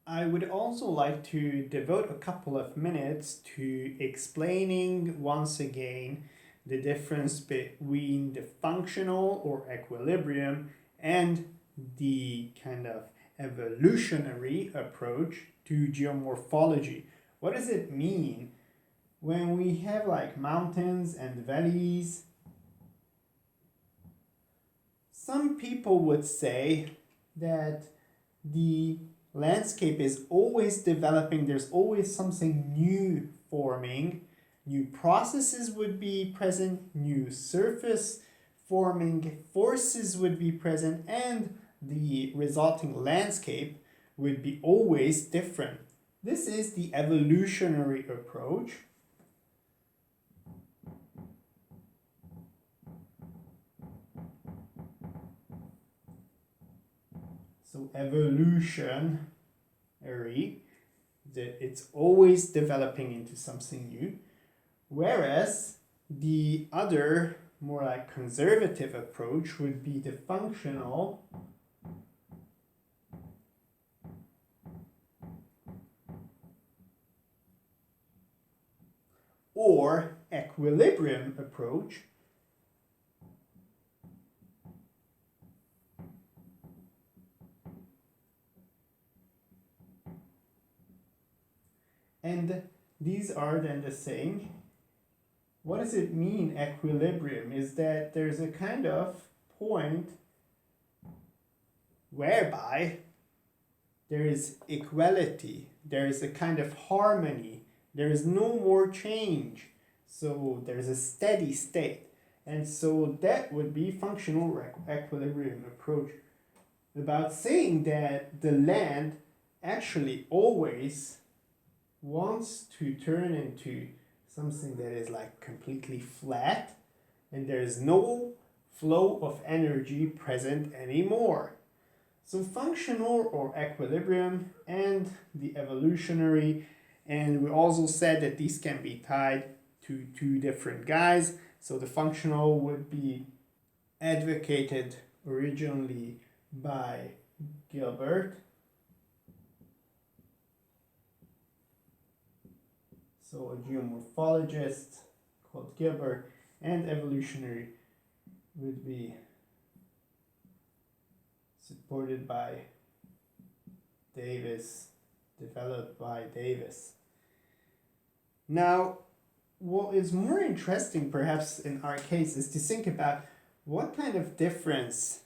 I would also like to devote a couple of minutes to explaining once again the difference between the functional or equilibrium and the kind of evolutionary approach to geomorphology. What does it mean when we have like mountains and valleys? Some people would say that the landscape is always developing, there's always something new forming, new processes would be present, new surface forming forces would be present, and the resulting landscape would be always different. This is the evolutionary approach. So evolutionary, that it's always developing into something new, whereas the other, more like conservative approach would be the functional or equilibrium approach. And these are then the same. What does it mean, equilibrium? Is that there's a kind of point whereby there is equality, there is a kind of harmony, there is no more change. So there's a steady state. And so that would be functional equilibrium approach, about saying that the land actually always wants to turn into something that is like completely flat and there is no flow of energy present anymore. So functional or equilibrium and the evolutionary, and we also said that these can be tied to two different guys. So the functional would be advocated originally by Gilbert. So a geomorphologist called Gilbert, and evolutionary would be supported by Davis, developed by Davis. Now, what is more interesting perhaps in our case is to think about what kind of difference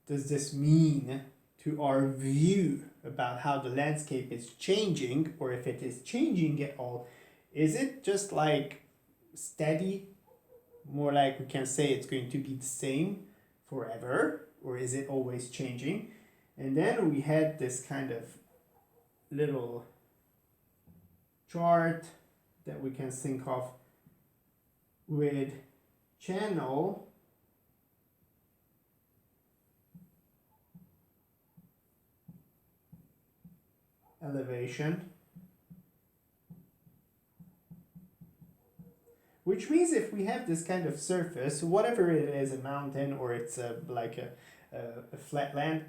does this mean to our view about how the landscape is changing, or if it is changing at all. Is it just like steady, more like we can say it's going to be the same forever, or is it always changing? And then we had this kind of little chart that we can think of with channel elevation, which means if we have this kind of surface, whatever it is, a mountain or it's like a flat land,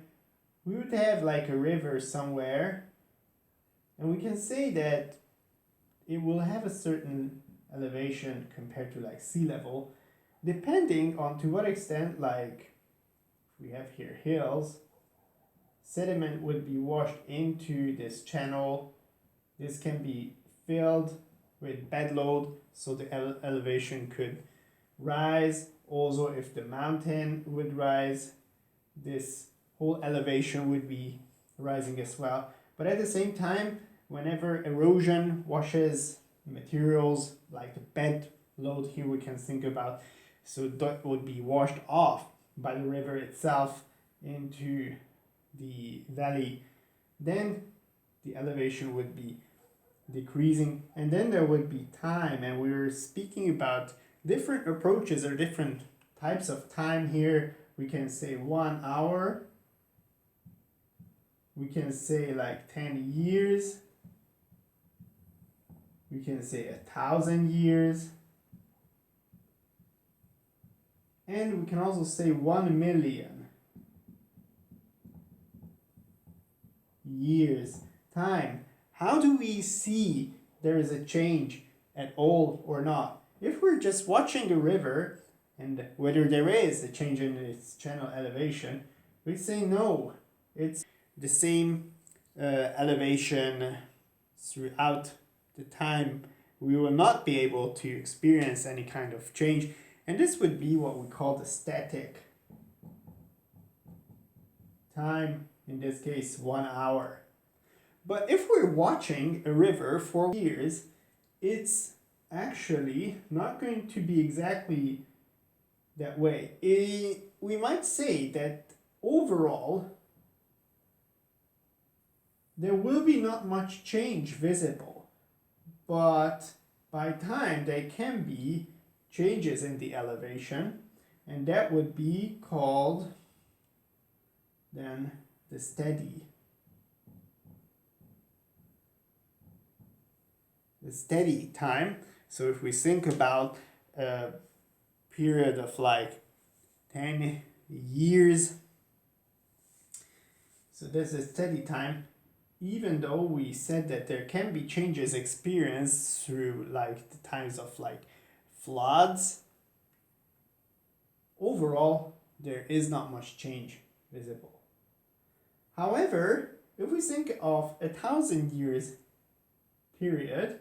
we would have like a river somewhere, and we can say that it will have a certain elevation compared to like sea level, depending on to what extent, like we have here hills, sediment would be washed into this channel. This can be filled with bed load, so the elevation could rise. Also, if the mountain would rise, this whole elevation would be rising as well. But at the same time, whenever erosion washes materials, like the bed load here we can think about, so that would be washed off by the river itself into the valley, then the elevation would be decreasing, and then there would be time. And we were speaking about different approaches or different types of time here. We can say 1 hour, we can say like 10 years, we can say 1,000 years, and we can also say 1 million years time, how do we see there is a change at all or not? If we're just watching a river and whether there is a change in its channel elevation, we say no, it's the same elevation throughout the time. We will not be able to experience any kind of change, and this would be what we call the static time, in this case 1 hour. But if we're watching a river for years, it's actually not going to be exactly that way. We might say that overall there will be not much change visible, but by time there can be changes in the elevation, and that would be called then the steady time. So if we think about a period of like 10 years, so this is steady time, even though we said that there can be changes experienced through like the times of like floods, overall there is not much change visible. However, if we think of 1,000 years period,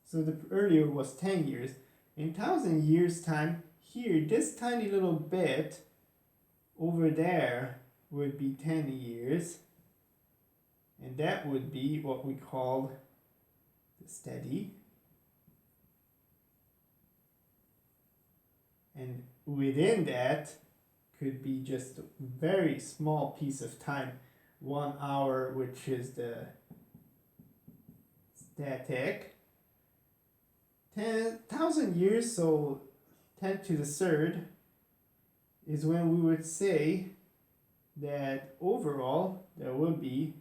so the earlier was 10 years, in 1,000 years time, here this tiny little bit over there would be 10 years, and that would be what we call the steady. And within that could be just a very small piece of time, 1 hour, which is the static. 10,000 years, so 10 to the third, is when we would say that overall there will be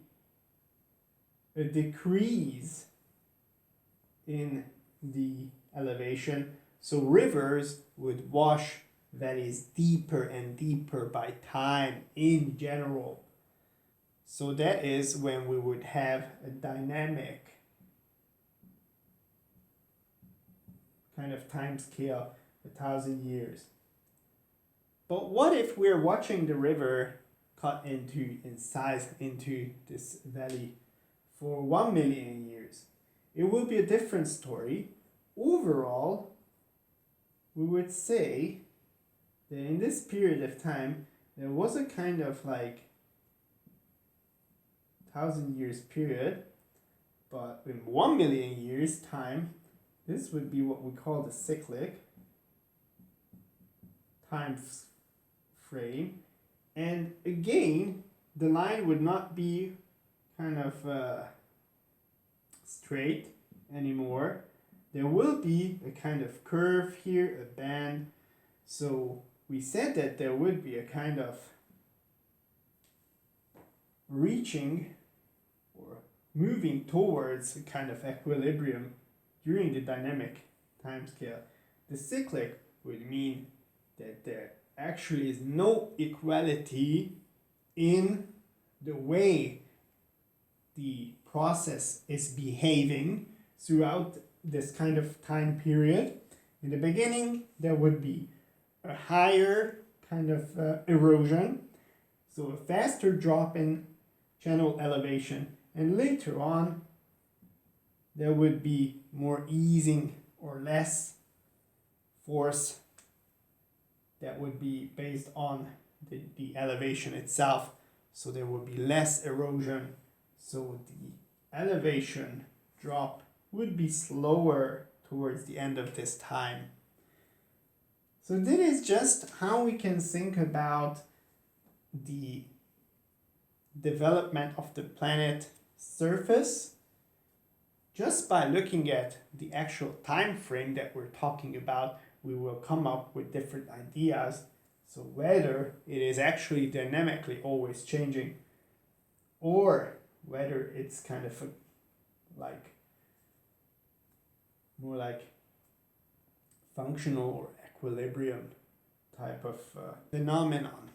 a decrease in the elevation. So rivers would wash valleys deeper and deeper by time in general. So that is when we would have a dynamic kind of time scale, 1,000 years. But what if we're watching the river cut into in size into this valley for 1 million years? It will be a different story. Overall, we would say that in this period of time there was a kind of like 1,000 years period, but in 1 million years time, this would be what we call the cyclic time frame. And again, the line would not be kind of straight anymore. There will be a kind of curve here, a band. So we said that there would be a kind of reaching or moving towards a kind of equilibrium during the dynamic time scale. The cyclic would mean that there actually is no equality in the way the process is behaving throughout this kind of time period. In the beginning, there would be a higher kind of erosion, so a faster drop in channel elevation, and later on, there would be more easing or less force that would be based on the elevation itself. So there would be less erosion, so the elevation drop would be slower towards the end of this time. So this is just how we can think about the development of the planet surface just by looking at the actual time frame that we're talking about. We will come up with different ideas. So whether it is actually dynamically always changing or whether it's kind of more like functional or equilibrium type of phenomenon.